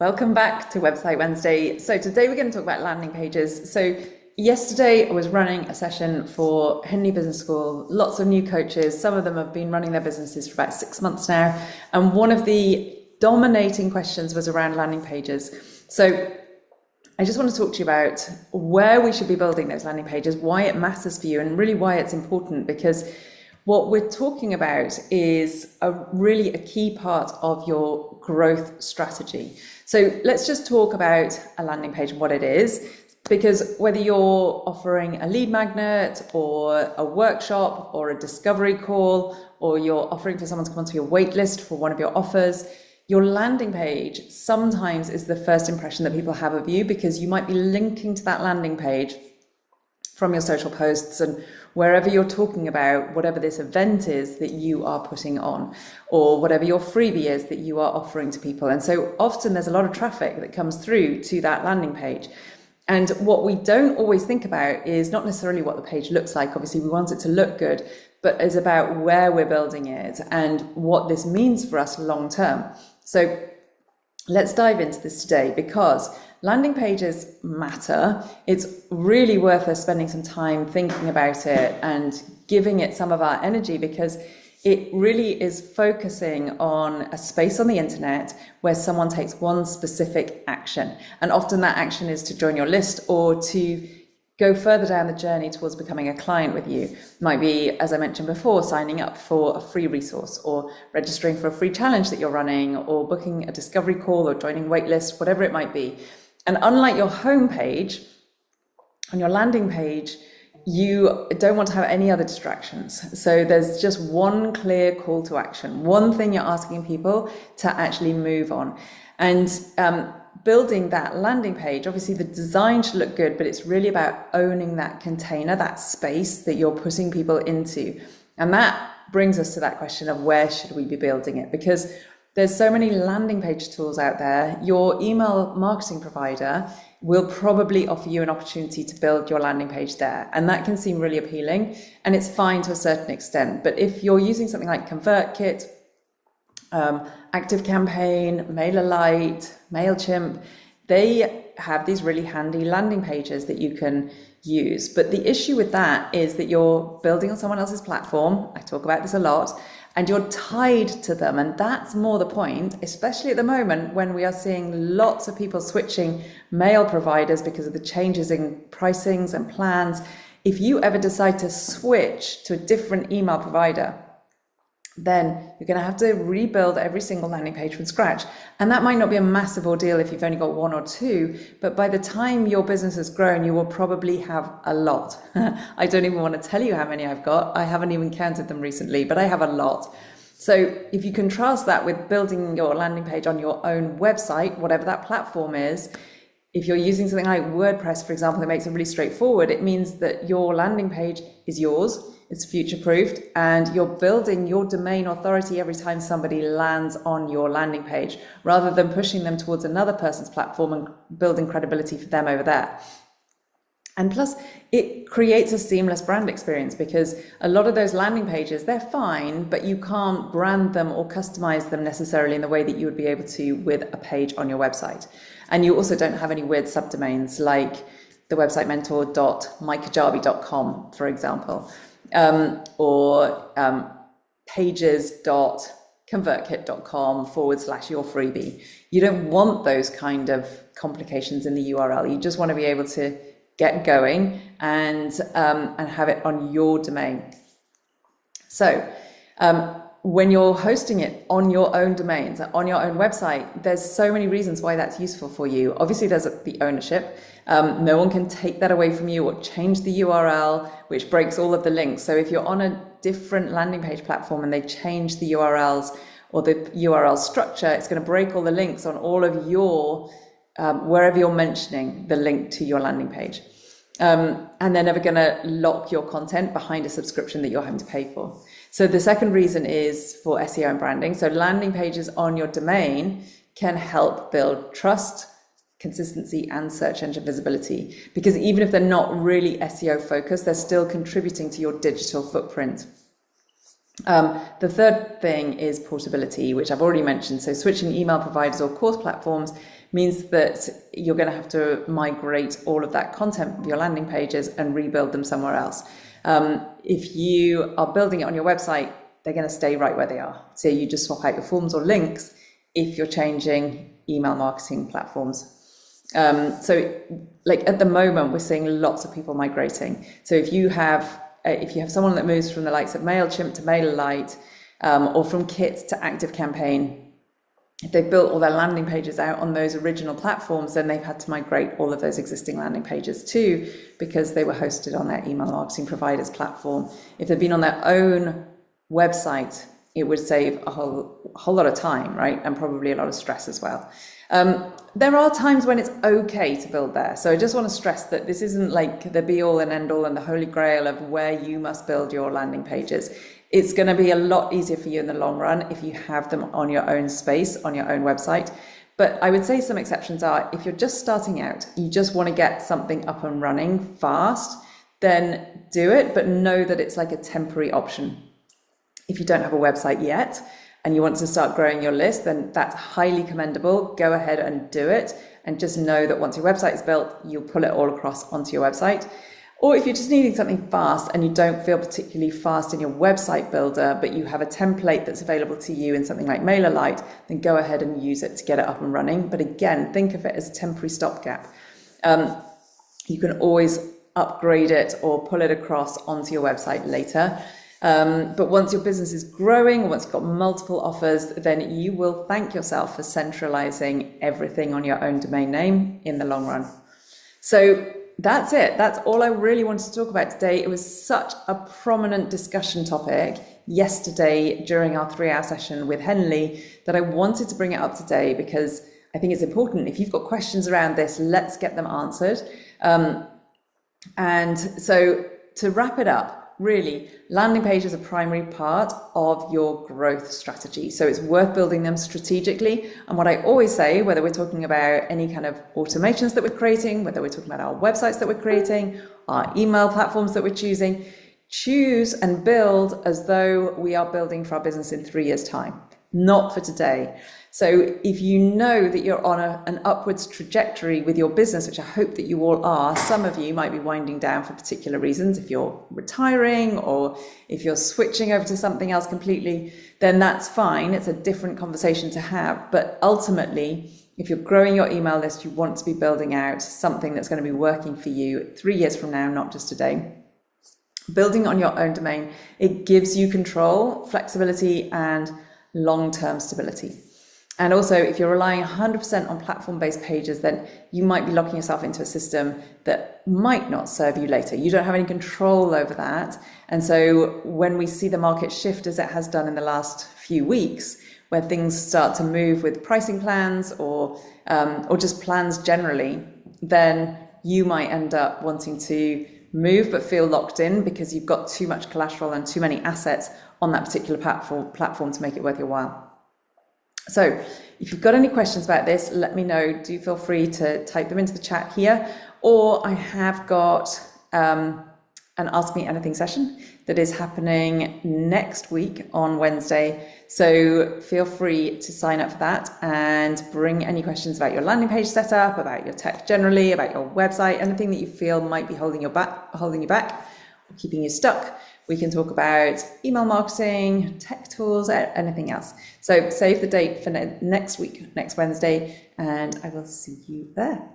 Welcome back to Website Wednesday. So today we're going to talk about landing pages. So yesterday I was running a session for Henley Business School, lots of new coaches. Some of them have been running their businesses for about 6 months now. And one of the dominating questions was around landing pages. So I just want to talk to you about where we should be building those landing pages, why it matters for you, and really why it's important, because what we're talking about is really a key part of your growth strategy. So let's just talk about a landing page and what it is, because whether you're offering a lead magnet or a workshop or a discovery call, or you're offering for someone to come onto your wait list for one of your offers, your landing page sometimes is the first impression that people have of you, because you might be linking to that landing page from your social posts and wherever you're talking about whatever this event is that you are putting on, or whatever your freebie is that you are offering to people. And so often there's a lot of traffic that comes through to that landing page. And what we don't always think about is not necessarily what the page looks like. Obviously we want it to look good, but it's about where we're building it and what this means for us long term. So let's dive into this today, because landing pages matter. It's really worth us spending some time thinking about it and giving it some of our energy, because it really is focusing on a space on the internet where someone takes one specific action. And often that action is to join your list or to go further down the journey towards becoming a client with you. Might be, as I mentioned before, signing up for a free resource, or registering for a free challenge that you're running, or booking a discovery call, or joining waitlist, whatever it might be. And unlike your home page, on your landing page, you don't want to have any other distractions. So there's just one clear call to action, one thing you're asking people to actually move on. And building that landing page, obviously the design should look good, but it's really about owning that container, that space that you're putting people into. And that brings us to that question of where should we be building it? Because there's so many landing page tools out there. Your email marketing provider will probably offer you an opportunity to build your landing page there. And that can seem really appealing, and it's fine to a certain extent. But if you're using something like ConvertKit, ActiveCampaign, MailerLite, MailChimp, they have these really handy landing pages that you can use. But the issue with that is that you're building on someone else's platform. I talk about this a lot. And you're tied to them. And that's more the point, especially at the moment when we are seeing lots of people switching mail providers because of the changes in pricings and plans. If you ever decide to switch to a different email provider, then you're going to have to rebuild every single landing page from scratch. And that might not be a massive ordeal if you've only got one or two, but by the time your business has grown, you will probably have a lot. I don't even want to tell you how many I've got. I haven't even counted them recently, but I have a lot. So if you contrast that with building your landing page on your own website, whatever that platform is, if you're using something like WordPress, for example, that makes it really straightforward, it means that your landing page is yours. It's future-proofed, and you're building your domain authority every time somebody lands on your landing page, rather than pushing them towards another person's platform and building credibility for them over there. And plus, it creates a seamless brand experience, because a lot of those landing pages, they're fine, but you can't brand them or customize them necessarily in the way that you would be able to with a page on your website. And you also don't have any weird subdomains like the website mentor.mykajabi.com, for example. Or pages.convertkit.com/your freebie. You don't want those kind of complications in the URL. You just want to be able to get going and have it on your domain. So when you're hosting it on your own domains, on your own website, there's so many reasons why that's useful for you. Obviously, there's the ownership. No one can take that away from you or change the URL, which breaks all of the links. So if you're on a different landing page platform and they change the URLs or the URL structure, it's going to break all the links on all of your, wherever you're mentioning the link to your landing page. And they're never going to lock your content behind a subscription that you're having to pay for. So the second reason is for SEO and branding. So landing pages on your domain can help build trust, consistency, and search engine visibility, because even if they're not really SEO focused, they're still contributing to your digital footprint. The third thing is portability, which I've already mentioned. So switching email providers or course platforms means that you're going to have to migrate all of that content of your landing pages and rebuild them somewhere else. If you are building it on your website, they're going to stay right where they are. So you just swap out your forms or links if you're changing email marketing platforms. So like at the moment, we're seeing lots of people migrating. So if you have someone that moves from the likes of MailChimp to MailerLite, or from Kit to ActiveCampaign, if they've built all their landing pages out on those original platforms, then they've had to migrate all of those existing landing pages too, because they were hosted on their email marketing provider's platform. If they've been on their own website, it would save a whole lot of time, right? And probably a lot of stress as well. There are times when it's okay to build there. So I just want to stress that this isn't like the be all and end all and the holy grail of where you must build your landing pages. It's going to be a lot easier for you in the long run if you have them on your own space, on your own website. But I would say some exceptions are, if you're just starting out, you just want to get something up and running fast, then do it, but know that it's like a temporary option. If you don't have a website yet and you want to start growing your list, then that's highly commendable. Go ahead and do it. And just know that once your website is built, you'll pull it all across onto your website. Or if you're just needing something fast and you don't feel particularly fast in your website builder, but you have a template that's available to you in something like MailerLite, then go ahead and use it to get it up and running. But again, think of it as a temporary stopgap. You can always upgrade it or pull it across onto your website later. But once your business is growing, once you've got multiple offers, then you will thank yourself for centralizing everything on your own domain name in the long run. So that's it. That's all I really wanted to talk about today. It was such a prominent discussion topic yesterday during our 3-hour session with Henley that I wanted to bring it up today because I think it's important. If you've got questions around this, let's get them answered. And so to wrap it up, really, landing page is a primary part of your growth strategy. So it's worth building them strategically. And what I always say, whether we're talking about any kind of automations that we're creating, whether we're talking about our websites that we're creating, our email platforms that we're choosing, choose and build as though we are building for our business in 3 years' time, not for today. So if you know that you're on an upwards trajectory with your business, which I hope that you all are, some of you might be winding down for particular reasons. If you're retiring or if you're switching over to something else completely, then that's fine. It's a different conversation to have. But ultimately, if you're growing your email list, you want to be building out something that's going to be working for you 3 years from now, not just today. Building on your own domain, it gives you control, flexibility, and long-term stability. And also, if you're relying 100% on platform-based pages, then you might be locking yourself into a system that might not serve you later. You don't have any control over that. And so when we see the market shift as it has done in the last few weeks, where things start to move with pricing plans or just plans generally, then you might end up wanting to move but feel locked in because you've got too much collateral and too many assets on that particular platform to make it worth your while. So if you've got any questions about this, let me know. Do feel free to type them into the chat here, or I have got an Ask Me Anything session that is happening next week on Wednesday. So feel free to sign up for that and bring any questions about your landing page setup, about your tech generally, about your website, anything that you feel might be holding you back, or keeping you stuck. We can talk about email marketing, tech tools, anything else. So save the date for next week, next Wednesday, and I will see you there.